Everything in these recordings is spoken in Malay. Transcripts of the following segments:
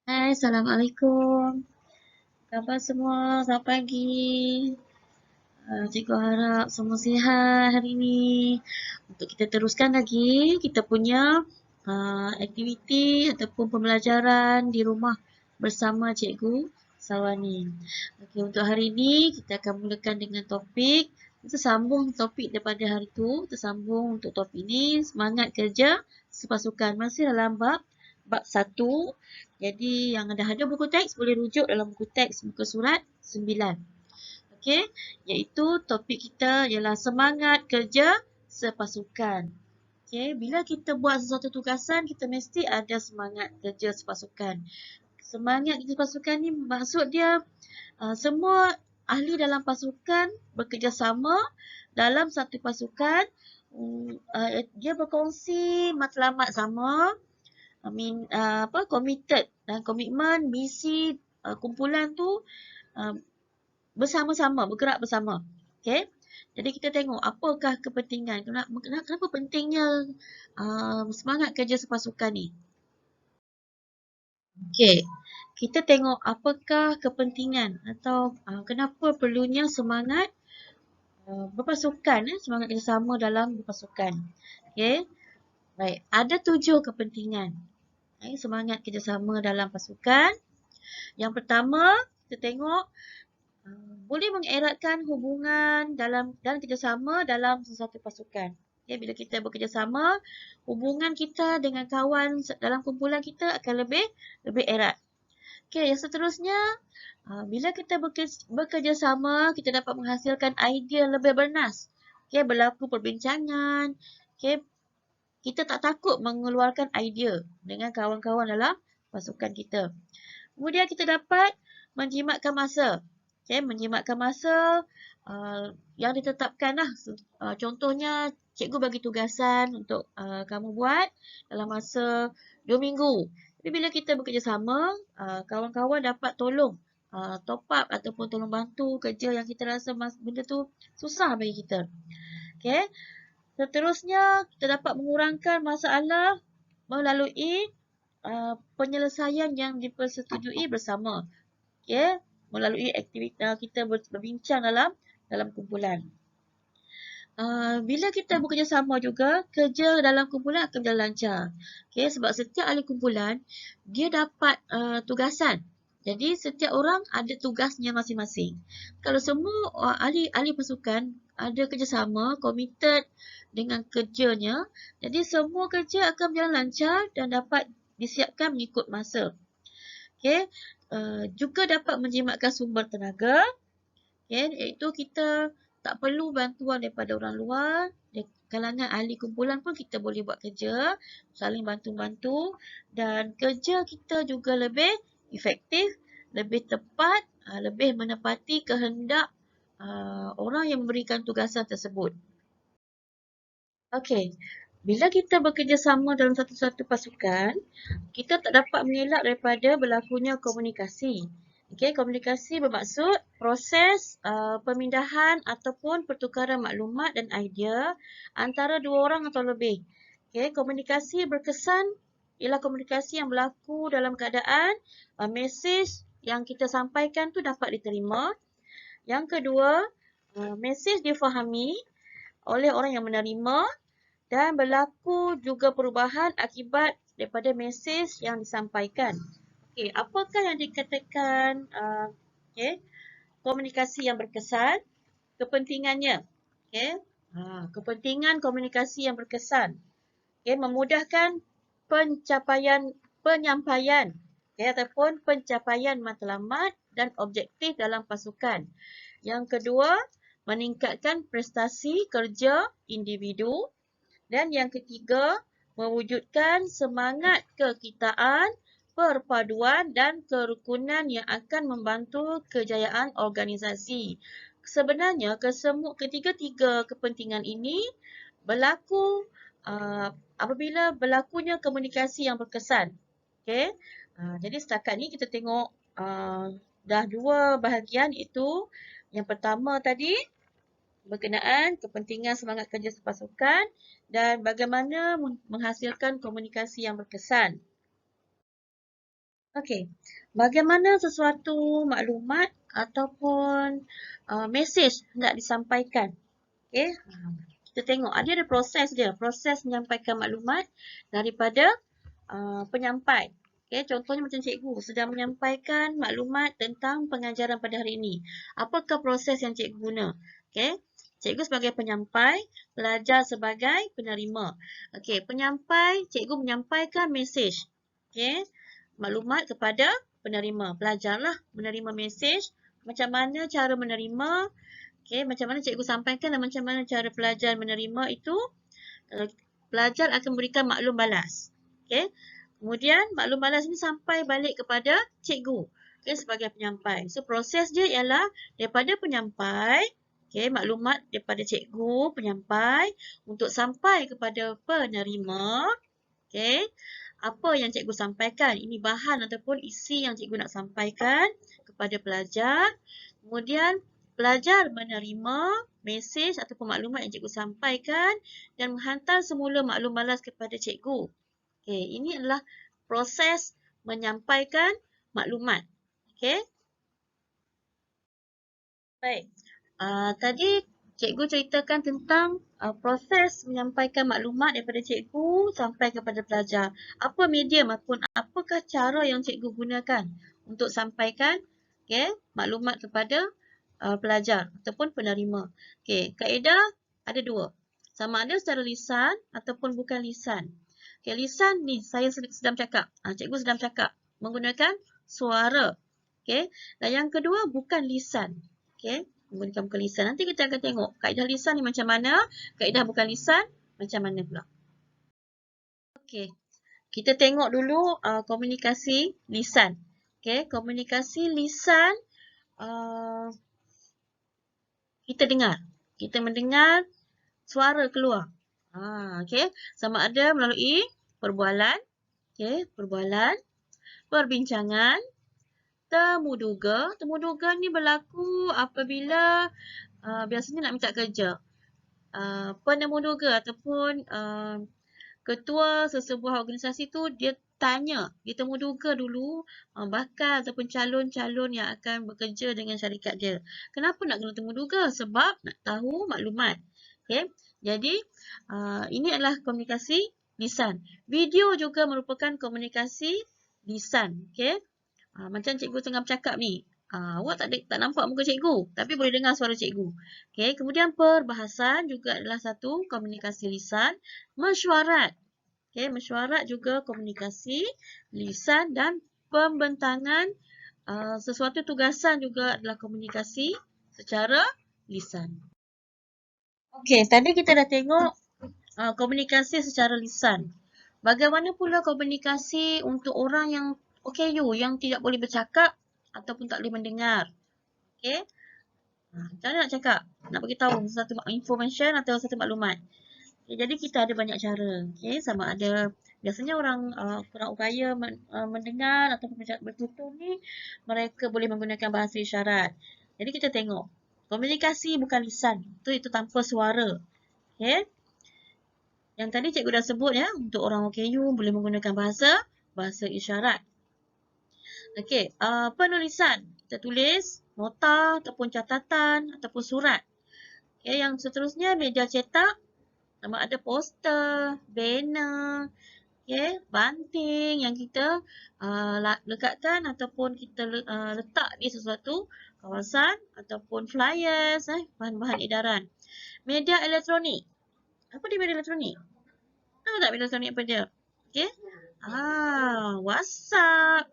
Hai, Assalamualaikum. Khabar semua, selamat pagi. Cikgu harap semua sihat hari ini. Untuk kita teruskan lagi kita punya aktiviti ataupun pembelajaran di rumah bersama Cikgu Sawani. Okey, untuk hari ini kita akan mulakan dengan topik. Kita sambung topik daripada hari tu. Kita sambung untuk topik ini, semangat kerja sepasukan. Masih dalam bab 1. Jadi yang ada buku teks boleh rujuk dalam buku teks muka surat 9. Okey, iaitu topik kita ialah semangat kerja sepasukan. Okey, bila kita buat sesuatu tugasan, kita mesti ada semangat kerja sepasukan. Semangat kerja sepasukan ni maksud dia semua ahli dalam pasukan bekerjasama dalam satu pasukan. Dia berkongsi matlamat sama, committed dan komitmen misi kumpulan tu bersama-sama, bergerak bersama. Okey. Jadi kita tengok apakah kepentingan, kenapa pentingnya semangat kerja sepasukan ni. Okey. Kita tengok apakah kepentingan atau kenapa perlunya semangat berpasukan, semangat kerjasama dalam berpasukan. Okey. Baik, ada 7 kepentingan semangat kerjasama dalam pasukan. Yang pertama, kita tengok boleh mengeratkan hubungan dan kerjasama dalam sesuatu pasukan. Okay, bila kita bekerjasama, hubungan kita dengan kawan dalam kumpulan kita akan lebih erat. Okay, yang seterusnya, bila kita bekerjasama, kita dapat menghasilkan idea lebih bernas. Okay, berlaku perbincangan. Okay, kita tak takut mengeluarkan idea dengan kawan-kawan dalam pasukan kita. Kemudian kita dapat menjimatkan masa. Okay, menjimatkan masa yang ditetapkan lah. Contohnya, cikgu bagi tugasan untuk kamu buat dalam masa 2 minggu. Tapi bila kita bekerjasama, kawan-kawan dapat tolong top up ataupun tolong bantu kerja yang kita rasa benda tu susah bagi kita. Okay. Seterusnya, kita dapat mengurangkan masalah melalui penyelesaian yang dipersetujui bersama. Okay, melalui aktiviti kita berbincang dalam kumpulan. Bila kita bekerjasama juga, kerja dalam kumpulan akan berjalan lancar. Okay, sebab setiap ahli kumpulan, dia dapat tugasan. Jadi, setiap orang ada tugasnya masing-masing. Kalau semua ahli pasukan ada kerjasama, committed dengan kerjanya, jadi semua kerja akan berjalan lancar dan dapat disiapkan mengikut masa. Okay, juga dapat menjimatkan sumber tenaga. Okay, iaitu kita tak perlu bantuan daripada orang luar. Kalangan ahli kumpulan pun kita boleh buat kerja, saling bantu-bantu, dan kerja kita juga lebih efektif, lebih tepat, lebih menepati kehendak orang yang memberikan tugasan tersebut. Okey, bila kita bekerjasama dalam satu-satu pasukan, kita tak dapat mengelak daripada berlakunya komunikasi. Okey, komunikasi bermaksud proses pemindahan ataupun pertukaran maklumat dan idea antara dua orang atau lebih. Okey, komunikasi berkesan ialah komunikasi yang berlaku dalam keadaan mesej yang kita sampaikan tu dapat diterima. Yang kedua, mesej difahami oleh orang yang menerima dan berlaku juga perubahan akibat daripada mesej yang disampaikan. Okey, apakah yang dikatakan komunikasi yang berkesan? Kepentingannya. Okey. Kepentingan komunikasi yang berkesan. Okey, memudahkan penyampaian ataupun pencapaian matlamat dan objektif dalam pasukan. Yang kedua, meningkatkan prestasi kerja individu. Dan yang ketiga, mewujudkan semangat kekitaan, perpaduan dan kerukunan yang akan membantu kejayaan organisasi. Sebenarnya, ketiga-tiga kepentingan ini berlaku apabila berlakunya komunikasi yang berkesan. Okay? Jadi setakat ni kita tengok dah 2 bahagian, iaitu yang pertama tadi, berkenaan kepentingan semangat kerja sepasukan dan bagaimana menghasilkan komunikasi yang berkesan. Okey, bagaimana sesuatu maklumat ataupun mesej hendak disampaikan. Okey, kita tengok ada proses dia, proses menyampaikan maklumat daripada penyampai. Okey, contohnya macam cikgu sedang menyampaikan maklumat tentang pengajaran pada hari ini. Apakah proses yang cikgu guna? Okey, cikgu sebagai penyampai, pelajar sebagai penerima. Okey, penyampai, cikgu menyampaikan mesej. Okey, maklumat kepada penerima. Pelajarlah menerima mesej, macam mana cara menerima, okey, macam mana cikgu sampaikan dan macam mana cara pelajar menerima itu, pelajar akan memberikan maklum balas. Okey. Kemudian maklum balas ini sampai balik kepada cikgu, okey, sebagai penyampai. So proses dia ialah daripada penyampai, okey, maklumat daripada cikgu, penyampai untuk sampai kepada penerima. Okey, apa yang cikgu sampaikan? Ini bahan ataupun isi yang cikgu nak sampaikan kepada pelajar. Kemudian pelajar menerima mesej ataupun maklumat yang cikgu sampaikan dan menghantar semula maklum balas kepada cikgu. Okey, ini adalah proses menyampaikan maklumat. Okey. Baik. Tadi cikgu ceritakan tentang proses menyampaikan maklumat daripada cikgu sampai kepada pelajar. Apa medium ataupun apakah cara yang cikgu gunakan untuk sampaikan maklumat kepada pelajar ataupun penerima. Okey, kaedah ada dua. Sama ada secara lisan ataupun bukan lisan. Okey, lisan ni saya sedang cakap. Cikgu sedang cakap menggunakan suara. Okey, dan yang kedua bukan lisan. Okey, menggunakan bukan lisan. Nanti kita akan tengok kaedah lisan ni macam mana, kaedah bukan lisan macam mana pula. Okey, kita tengok dulu komunikasi lisan. Okey, komunikasi lisan kita dengar. Kita mendengar suara keluar. Okey, sama ada melalui perbualan, okey, perbualan, perbincangan, temu duga. Temu duga ni berlaku apabila biasanya nak minta kerja. Penemu duga ataupun ketua sesebuah organisasi tu dia tanya, dia temu duga dulu bakal ataupun calon-calon yang akan bekerja dengan syarikat dia. Kenapa nak kena temu duga? Sebab nak tahu maklumat. Okay? Jadi, ini adalah komunikasi lisan. Video juga merupakan komunikasi lisan. Okay? Macam cikgu tengah bercakap ni. Awak tak nampak muka cikgu, tapi boleh dengar suara cikgu. Okay, kemudian perbahasan juga adalah satu komunikasi lisan. Mesyuarat. Okay, mesyuarat juga komunikasi lisan dan pembentangan sesuatu tugasan juga adalah komunikasi secara lisan. Okay, tadi kita dah tengok komunikasi secara lisan. Bagaimana pula komunikasi untuk orang yang OKU, yang tidak boleh bercakap ataupun tak boleh mendengar. Okay. Macam mana nak cakap? Nak beritahu satu information atau satu maklumat. Okay, jadi kita ada banyak cara. Okay, sama ada biasanya orang kurang upaya mendengar ataupun bertutur ni, mereka boleh menggunakan bahasa isyarat. Jadi kita tengok. Komunikasi bukan lisan. Itu tanpa suara. Okay. Yang tadi cikgu dah sebut ya, untuk orang OKU boleh menggunakan bahasa isyarat. Okey, penulisan. Kita tulis nota ataupun catatan ataupun surat. Okay, yang seterusnya media cetak. Sama ada poster, banner, okay, banting yang kita lekatkan ataupun kita letak di sesuatu kawasan ataupun flyers, bahan-bahan edaran. Media elektronik. Apa dia media elektronik? Tahu tak media elektronik apa dia? Okay. WhatsApp,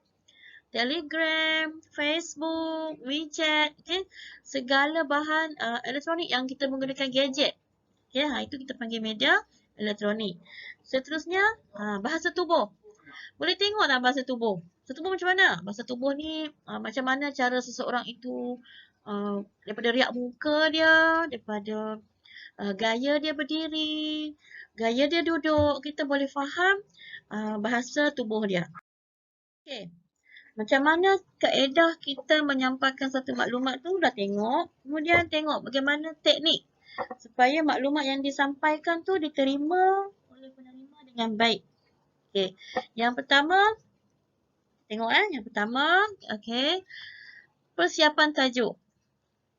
Telegram, Facebook, WeChat, okay? Segala bahan elektronik yang kita menggunakan gadget. Okay, itu kita panggil media elektronik. Seterusnya, bahasa tubuh. Boleh tengok tak bahasa tubuh? Bahasa tubuh macam mana? Bahasa tubuh ni macam mana cara seseorang itu daripada riak muka dia, daripada gaya dia berdiri, gaya dia duduk, kita boleh faham bahasa tubuh dia. Okay. Macam mana kaedah kita menyampaikan satu maklumat tu dah tengok. Kemudian tengok bagaimana teknik supaya maklumat yang disampaikan tu diterima oleh penerima dengan baik. Okey. Yang pertama, Tengok yang pertama, okey. Persiapan tajuk.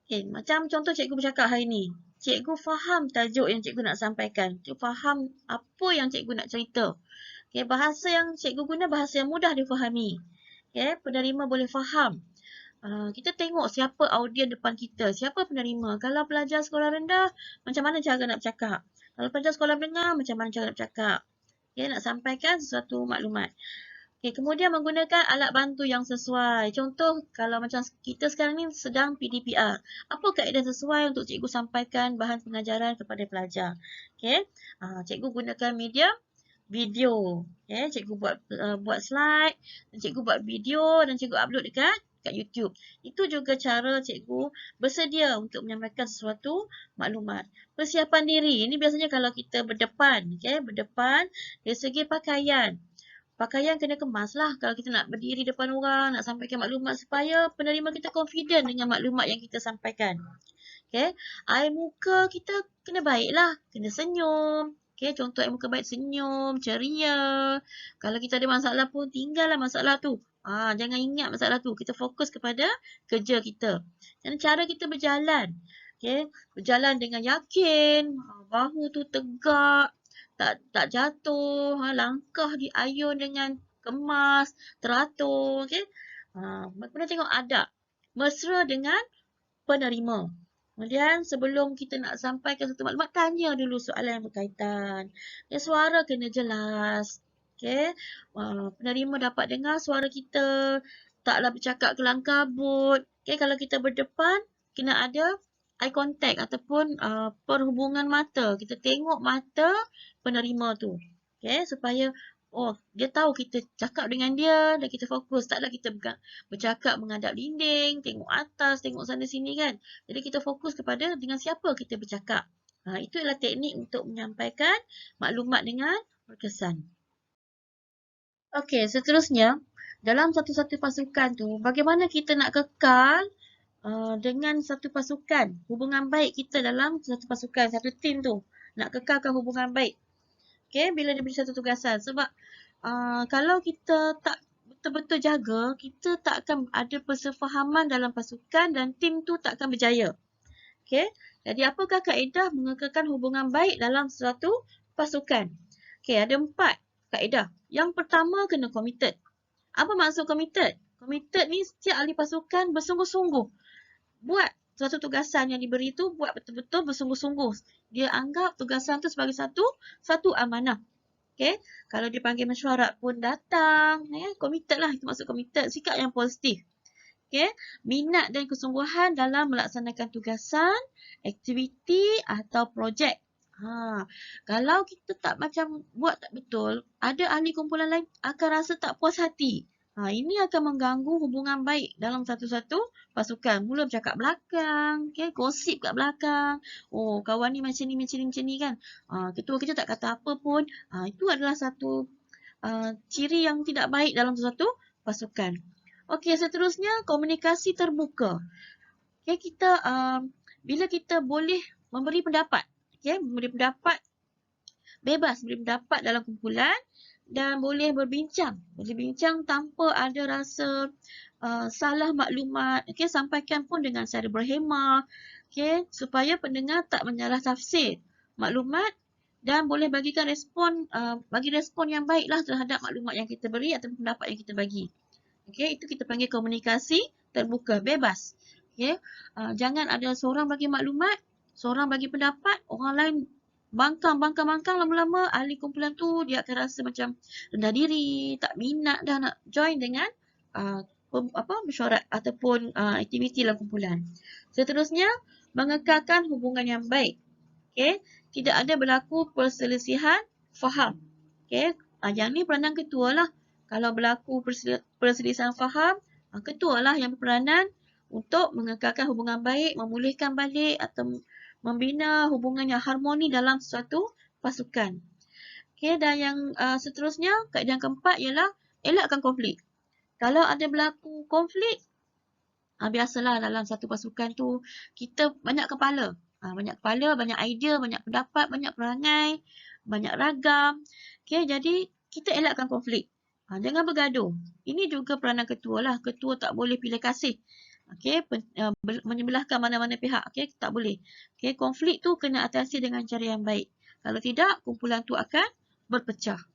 Okey, macam contoh cikgu bercakap hari ni. Cikgu faham tajuk yang cikgu nak sampaikan. Cikgu faham apa yang cikgu nak cerita. Okey, bahasa yang cikgu guna bahasa yang mudah difahami. Okey, penerima boleh faham. Kita tengok siapa audien depan kita, siapa penerima. Kalau pelajar sekolah rendah, macam mana cara nak bercakap. Kalau pelajar sekolah menengah, macam mana cara nak bercakap. Okay, nak sampaikan sesuatu maklumat. Okay, kemudian menggunakan alat bantu yang sesuai. Contoh, kalau macam kita sekarang ni sedang PDPR. Apa kaedah sesuai untuk cikgu sampaikan bahan pengajaran kepada pelajar? Okay, cikgu gunakan media video. Okay, cikgu buat slide, dan cikgu buat video dan cikgu upload dekat YouTube. Itu juga cara cikgu bersedia untuk menyampaikan sesuatu maklumat. Persiapan diri. Ini biasanya kalau kita berdepan. Okay, berdepan dari segi pakaian. Pakaian kena kemas lah kalau kita nak berdiri depan orang, nak sampaikan maklumat supaya penerima kita confident dengan maklumat yang kita sampaikan. Okay, air muka kita kena baik lah. Kena senyum. Okay, contoh air muka baik, senyum, ceria. Kalau kita ada masalah pun, tinggallah masalah tu. Jangan ingat masalah tu. Kita fokus kepada kerja kita. Dan cara kita berjalan. Okay, berjalan dengan yakin. Bahu tu tegak. Tak jatuh. Langkah diayun dengan kemas, teratur. Okay. Kemudian tengok adab. Mesra dengan penerima. Kemudian sebelum kita nak sampaikan satu maklumat, tanya dulu soalan yang berkaitan. Suara kena jelas. Okay. Penerima dapat dengar suara kita. Taklah bercakap kelang kabut. Okay. Kalau kita berdepan, kena ada eye contact ataupun perhubungan mata. Kita tengok mata penerima tu. Okay. Supaya dia tahu kita cakap dengan dia dan kita fokus. Taklah kita bercakap menghadap dinding, tengok atas, tengok sana sini kan. Jadi kita fokus kepada dengan siapa kita bercakap. Itu adalah teknik untuk menyampaikan maklumat dengan berkesan. Okey, seterusnya dalam satu-satu pasukan tu, bagaimana kita nak kekal dengan satu pasukan, hubungan baik kita dalam satu pasukan, satu tim tu. Nak kekalkan hubungan baik. Okay, bila diberi satu tugasan. Sebab kalau kita tak betul-betul jaga, kita tak akan ada persefahaman dalam pasukan dan tim tu tak akan berjaya. Okay, jadi apakah kaedah mengekalkan hubungan baik dalam suatu pasukan? Okay, ada 4 kaedah. Yang pertama, kena committed. Apa maksud committed? Committed ni setiap ahli pasukan bersungguh-sungguh buat suatu tugasan yang diberi tu, buat betul-betul bersungguh-sungguh. Dia anggap tugasan tu sebagai satu amanah. Okay, kalau dipanggil mesyuarat pun datang, committed lah, itu maksud committed, sikap yang positif. Okay, minat dan kesungguhan dalam melaksanakan tugasan, aktiviti atau projek. Kalau kita tak macam buat tak betul, ada ahli kumpulan lain akan rasa tak puas hati. Ini akan mengganggu hubungan baik dalam satu-satu pasukan. Mula bercakap belakang, okay, gosip kat belakang. Oh, kawan ni macam ni kan. Ketua kita tak kata apa pun. Itu adalah satu ciri yang tidak baik dalam satu pasukan. Okey, seterusnya komunikasi terbuka. Okay, kita bila kita boleh memberi pendapat. Okay, memberi pendapat bebas, memberi pendapat dalam kumpulan dan boleh berbincang. Boleh bincang tanpa ada rasa salah maklumat. Okay, sampaikan pun dengan cara berhemah. Okay, supaya pendengar tak menyalah tafsir maklumat dan boleh bagikan respon, bagi respon yang baiklah terhadap maklumat yang kita beri atau pendapat yang kita bagi. Okay, itu kita panggil komunikasi terbuka, bebas. Okay, jangan ada seorang bagi maklumat, seorang bagi pendapat, orang lain bangkang, lama-lama ahli kumpulan tu dia akan rasa macam rendah diri, tak minat dah nak join dengan mesyuarat ataupun aktiviti dalam kumpulan. Seterusnya, mengekalkan hubungan yang baik. Okay, tidak ada berlaku perselisihan faham. Okay, yang ni peranan ketua lah. Kalau berlaku perselisihan faham, ketua lah yang berperanan untuk mengekalkan hubungan baik, memulihkan balik atau membina hubungan yang harmoni dalam suatu pasukan. Okay, dan yang seterusnya, kaedah yang keempat ialah elakkan konflik. Kalau ada berlaku konflik, biasalah dalam satu pasukan tu, kita banyak kepala. Banyak kepala, banyak idea, banyak pendapat, banyak perangai, banyak ragam. Okay, jadi kita elakkan konflik. Jangan bergaduh. Ini juga peranan ketua lah. Ketua tak boleh pilih kasih. Okey, menyebelahkan mana-mana pihak. Okey, tak boleh. Okey, konflik tu kena atasi dengan cara yang baik. Kalau tidak, kumpulan tu akan berpecah.